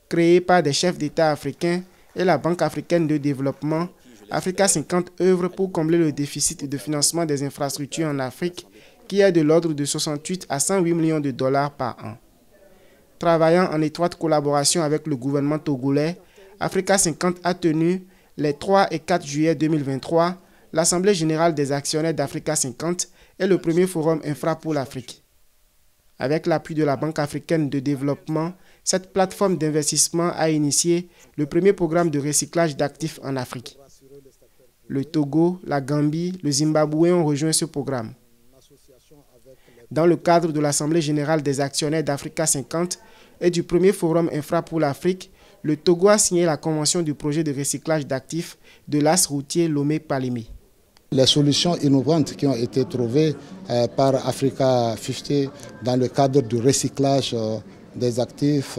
Créé par des chefs d'État africains et la Banque africaine de développement, Africa 50 œuvre pour combler le déficit de financement des infrastructures en Afrique qui est de l'ordre de 68 à 108 millions de dollars par an. Travaillant en étroite collaboration avec le gouvernement togolais, Africa 50 a tenu les 3 et 4 juillet 2023 l'Assemblée générale des actionnaires d'Africa 50 et le premier forum infra pour l'Afrique. Avec l'appui de la Banque africaine de développement, cette plateforme d'investissement a initié le premier programme de recyclage d'actifs en Afrique. Le Togo, la Gambie, le Zimbabwe ont rejoint ce programme. Dans le cadre de l'Assemblée générale des actionnaires d'Africa 50 et du premier forum infra pour l'Afrique, le Togo a signé la convention du projet de recyclage d'actifs de l'as routier Lomé-Palémé. Les solutions innovantes qui ont été trouvées par Africa 50 dans le cadre du recyclage des actifs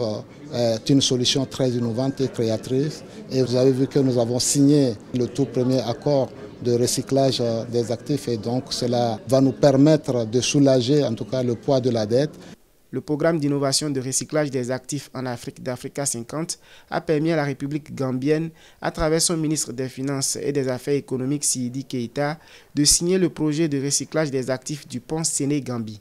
est une solution très innovante et créatrice. Et vous avez vu que nous avons signé le tout premier accord de recyclage des actifs et donc cela va nous permettre de soulager en tout cas le poids de la dette. Le programme d'innovation de recyclage des actifs en Afrique d'Africa 50 a permis à la République gambienne, à travers son ministre des Finances et des Affaires économiques Sidi Keïta, de signer le projet de recyclage des actifs du pont Séné-Gambie.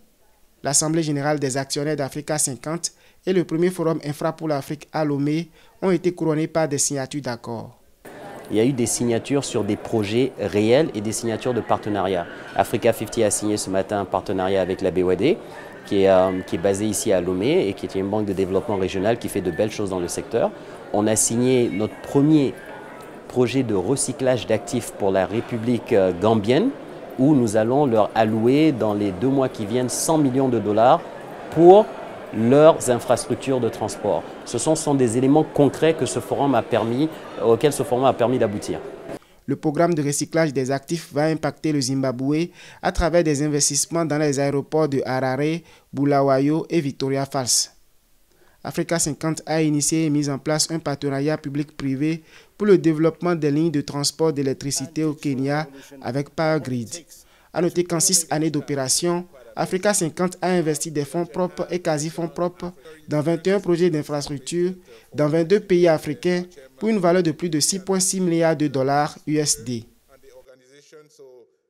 L'Assemblée générale des actionnaires d'Africa 50 et le premier forum infra pour l'Afrique à Lomé ont été couronnés par des signatures d'accords. Il y a eu des signatures sur des projets réels et des signatures de partenariat. Africa 50 a signé ce matin un partenariat avec la BOAD, qui est basée ici à Lomé et qui est une banque de développement régional qui fait de belles choses dans le secteur. On a signé notre premier projet de recyclage d'actifs pour la République gambienne, où nous allons leur allouer dans les 2 mois qui viennent 100 millions de dollars pour leurs infrastructures de transport. Ce sont des éléments concrets que auxquels ce forum a permis d'aboutir. Le programme de recyclage des actifs va impacter le Zimbabwe à travers des investissements dans les aéroports de Harare, Bulawayo et Victoria Falls. Africa 50 a initié et mis en place un partenariat public-privé pour le développement des lignes de transport d'électricité au Kenya avec Powergrid. À noter qu'en 6 années d'opération, Africa 50 a investi des fonds propres et quasi-fonds propres dans 21 projets d'infrastructure dans 22 pays africains pour une valeur de plus de 6,6 milliards de dollars USD.